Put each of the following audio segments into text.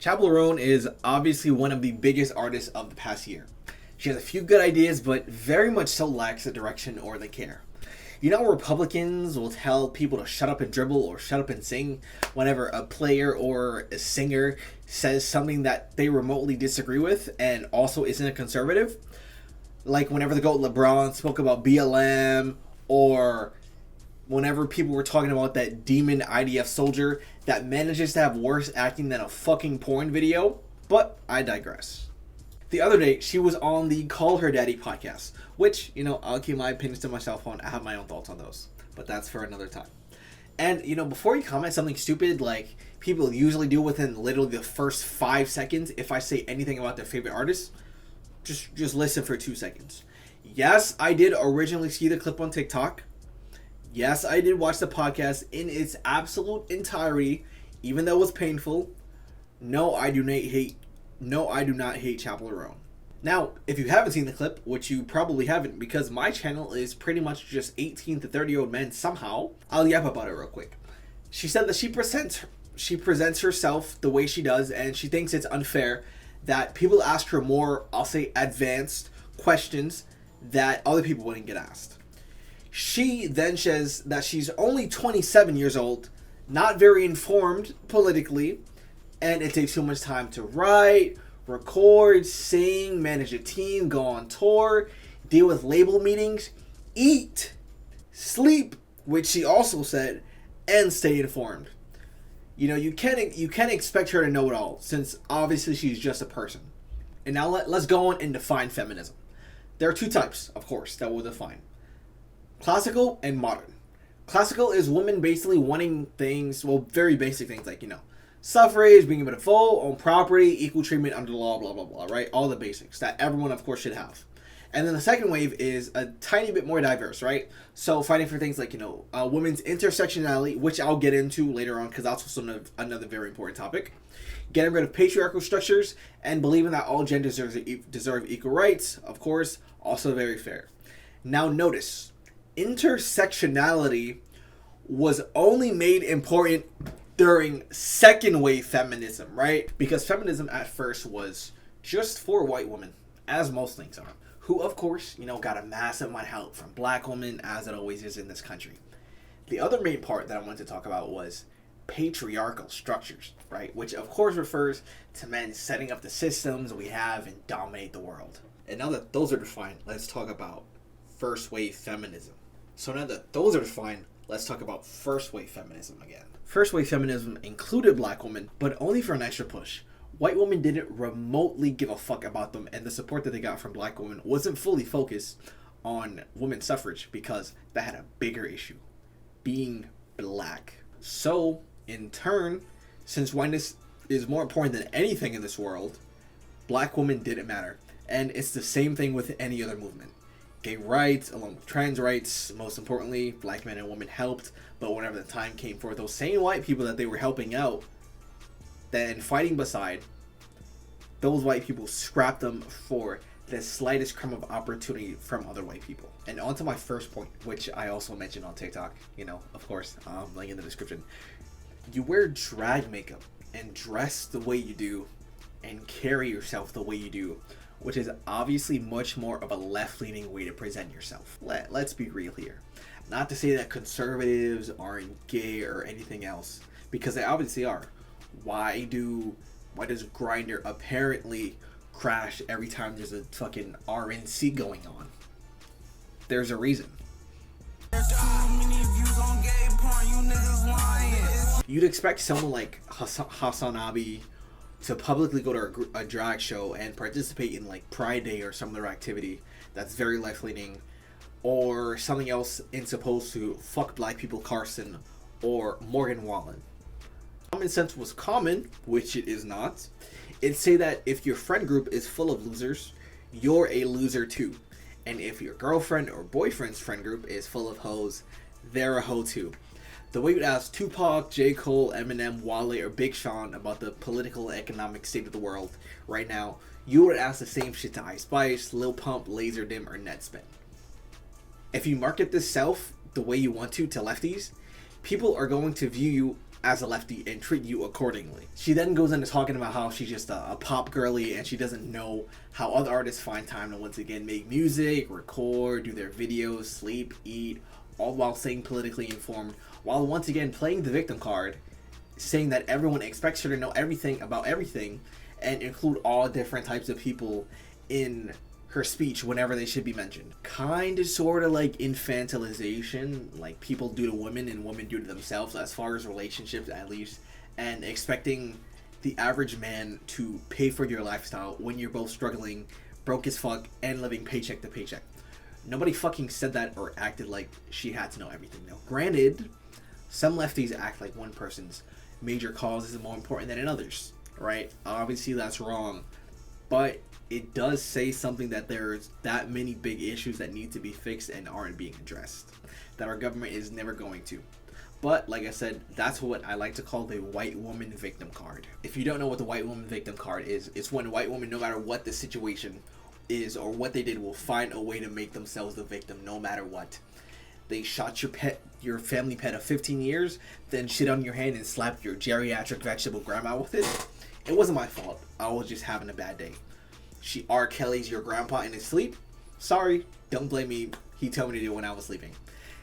Chappell Roan is obviously one of the biggest artists of the past year. She has a few good ideas, but very much so lacks a direction or the care. You know, Republicans will tell people to shut up and dribble or shut up and sing whenever a player or a singer says something that they remotely disagree with and also isn't a conservative. Like whenever the GOAT LeBron spoke about BLM, or whenever people were talking about that demon IDF soldier that manages to have worse acting than a fucking porn video. But I digress. The other day, she was on the Call Her Daddy podcast, which, I'll keep my opinions to myself on. I have my own thoughts on those, but that's for another time. And, before you comment something stupid like people usually do within literally the first 5 seconds, if I say anything about their favorite artist, just listen for 2 seconds. Yes, I did originally see the clip on TikTok. Yes, I did watch the podcast in its absolute entirety, even though it was painful. No, I do not hate Chappell Roan. Now, if you haven't seen the clip, which you probably haven't because my channel is pretty much just 18 to 30-year-old men somehow, I'll yap about it real quick. She said that she presents herself the way she does, and she thinks it's unfair that people ask her more, I'll say, advanced questions that other people wouldn't get asked. She then says that she's only 27 years old, not very informed politically, and it takes too much time to write, record, sing, manage a team, go on tour, deal with label meetings, eat, sleep, which she also said, and stay informed. You can't expect her to know it all, since obviously she's just a person. And now let's go on and define feminism. There are two types, of course, that we'll define. Classical and modern. Classical is women basically wanting things, very basic things like, suffrage, being able to vote, own property, equal treatment under the law, blah, blah, blah, right? All the basics that everyone, of course, should have. And then the second wave is a tiny bit more diverse, right? So fighting for things like, women's intersectionality, which I'll get into later on because that's also another very important topic. Getting rid of patriarchal structures and believing that all genders deserve equal rights, of course, also very fair. Now notice, intersectionality was only made important during second wave feminism, right? Because feminism at first was just for white women, as most things are, who of course, got a massive amount of help from black women, as it always is in this country. The other main part that I wanted to talk about was patriarchal structures, right? Which of course refers to men setting up the systems we have and dominate the world. And now that those are defined, let's talk about first wave feminism. So now that those are defined, let's talk about first wave feminism again. First wave feminism included black women, but only for an extra push. White women didn't remotely give a fuck about them, and the support that they got from black women wasn't fully focused on women's suffrage because that had a bigger issue, being black. So, in turn, since whiteness is more important than anything in this world, black women didn't matter. And it's the same thing with any other movement. Gay rights, along with trans rights, most importantly, black men and women helped, but whenever the time came for those same white people that they were helping out, then fighting beside, those white people scrapped them for the slightest crumb of opportunity from other white people. And on to my first point, which I also mentioned on TikTok, of course, link in the description. You wear drag makeup and dress the way you do and carry yourself the way you do, which is obviously much more of a left-leaning way to present yourself. Let's be real here. Not to say that conservatives aren't gay or anything else, because they obviously are. Why does Grindr apparently crash every time there's a fucking RNC going on? There's a reason. You'd expect someone like hasanabi to publicly go to a drag show and participate in like Pride Day or some other activity that's very left-leaning, or something else in supposed to fuck black people Carson or Morgan Wallen. Common sense was common, which it is not. It'd say that if your friend group is full of losers, you're a loser too. And if your girlfriend or boyfriend's friend group is full of hoes, they're a hoe too. The way you'd ask Tupac, J. Cole, Eminem, Wale, or Big Sean about the political and economic state of the world right now, you would ask the same shit to Ice Spice, Lil Pump, Laserdisc, or Netspin. If you market this self the way you want to lefties, people are going to view you as a lefty and treat you accordingly. She then goes into talking about how she's just a pop girly and she doesn't know how other artists find time to once again make music, record, do their videos, sleep, eat, all while staying politically informed, while once again playing the victim card, saying that everyone expects her to know everything about everything and include all different types of people in her speech whenever they should be mentioned. Kind of sort of like infantilization, like people do to women and women do to themselves as far as relationships at least, and expecting the average man to pay for your lifestyle when you're both struggling, broke as fuck, and living paycheck to paycheck. Nobody fucking said that or acted like she had to know everything. Now, granted, some lefties act like one person's major cause is more important than others, right? Obviously that's wrong, but it does say something that there's that many big issues that need to be fixed and aren't being addressed, that our government is never going to. But like I said, that's what I like to call the white woman victim card. If you don't know what the white woman victim card is, it's when a white woman, no matter what the situation is or what they did, will find a way to make themselves the victim no matter what. They shot your family pet of 15 years, then shit on your hand and slapped your geriatric vegetable grandma with it. It wasn't my fault. I was just having a bad day. She R. Kelly's your grandpa in his sleep? Sorry, don't blame me. He told me to do it when I was sleeping.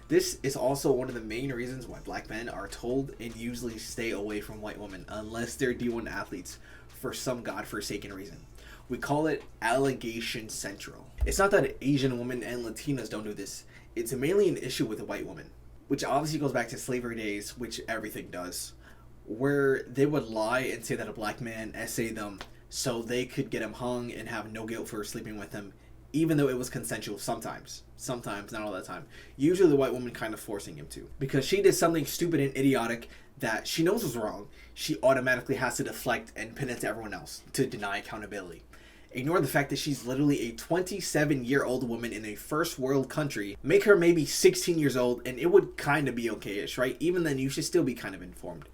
This is also one of the main reasons why black men are told and usually stay away from white women unless they're D1 athletes for some godforsaken reason. We call it allegation central. It's not that Asian women and Latinas don't do this. It's mainly an issue with a white woman, which obviously goes back to slavery days, which everything does, where they would lie and say that a black man essayed them so they could get him hung and have no guilt for sleeping with him, even though it was consensual sometimes, not all the time. Usually the white woman kind of forcing him to. Because she did something stupid and idiotic that she knows was wrong, she automatically has to deflect and pin it to everyone else to deny accountability. Ignore the fact that she's literally a 27-year-old woman in a first world country. Make her maybe 16 years old and it would kind of be okay-ish, right? Even then you should still be kind of informed.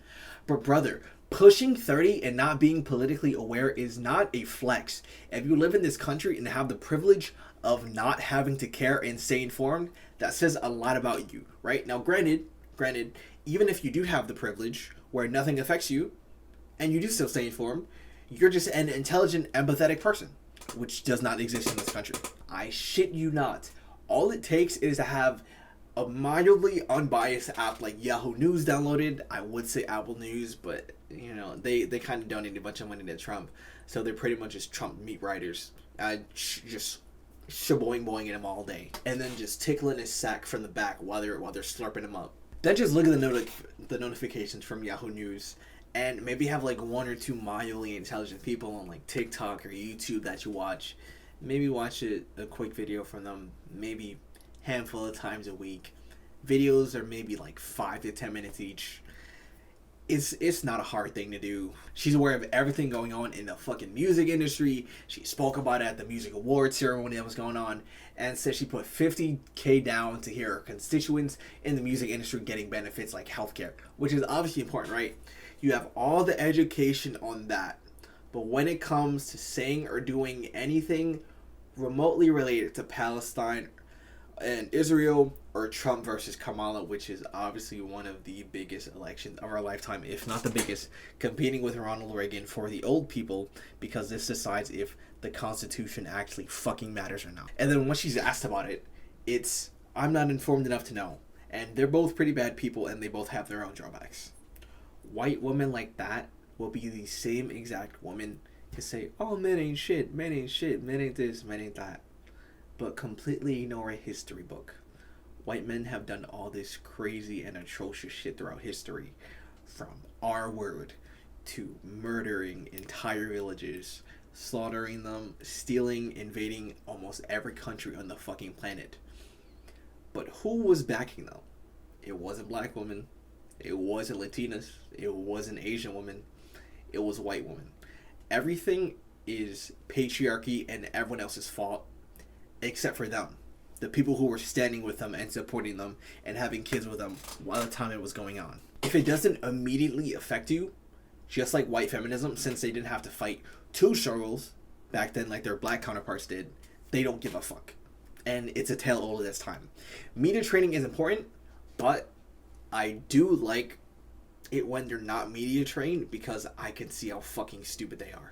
But brother, pushing 30 and not being politically aware is not a flex. If you live in this country and have the privilege of not having to care and stay informed, that says a lot about you, right? Now, granted, even if you do have the privilege where nothing affects you and you do still stay informed, you're just an intelligent, empathetic person, which does not exist in this country. I shit you not. All it takes is to have a mildly unbiased app like Yahoo News downloaded. I would say Apple News, but you know, they kind of donated a bunch of money to Trump, so they're pretty much just Trump meat writers, just shaboing him all day, and then just tickling his sack from the back while they're slurping him up. Then just look at the notifications from Yahoo News, and maybe have like one or two mildly intelligent people on like TikTok or YouTube that you watch. Maybe watch a quick video from them, maybe handful of times a week. Videos are maybe like 5 to 10 minutes each. It's not a hard thing to do. She's aware of everything going on in the fucking music industry. She spoke about it at the music awards ceremony that was going on, and said she put $50,000 down to hear her constituents in the music industry getting benefits like healthcare, which is obviously important, right? You have all the education on that, but when it comes to saying or doing anything remotely related to Palestine and Israel, or Trump versus Kamala, which is obviously one of the biggest elections of our lifetime, if not the biggest, competing with Ronald Reagan for the old people, because this decides if the Constitution actually fucking matters or not. And then when she's asked about it, it's, I'm not informed enough to know. And they're both pretty bad people, and they both have their own drawbacks. White women like that will be the same exact woman to say, oh, men ain't shit, men ain't shit, men ain't this, men ain't that, but completely ignore a history book. White men have done all this crazy and atrocious shit throughout history, from R-word to murdering entire villages, slaughtering them, stealing, invading almost every country on the fucking planet. But who was backing them? It wasn't black women, it wasn't Latinas, it wasn't Asian women, it was white women. Everything is patriarchy and everyone else's fault except for them, the people who were standing with them and supporting them and having kids with them while the time it was going on. If it doesn't immediately affect you, just like white feminism, since they didn't have to fight two struggles back then like their black counterparts did, they don't give a fuck. And it's a tale all of this time. Media training is important, but I do like it when they're not media trained because I can see how fucking stupid they are.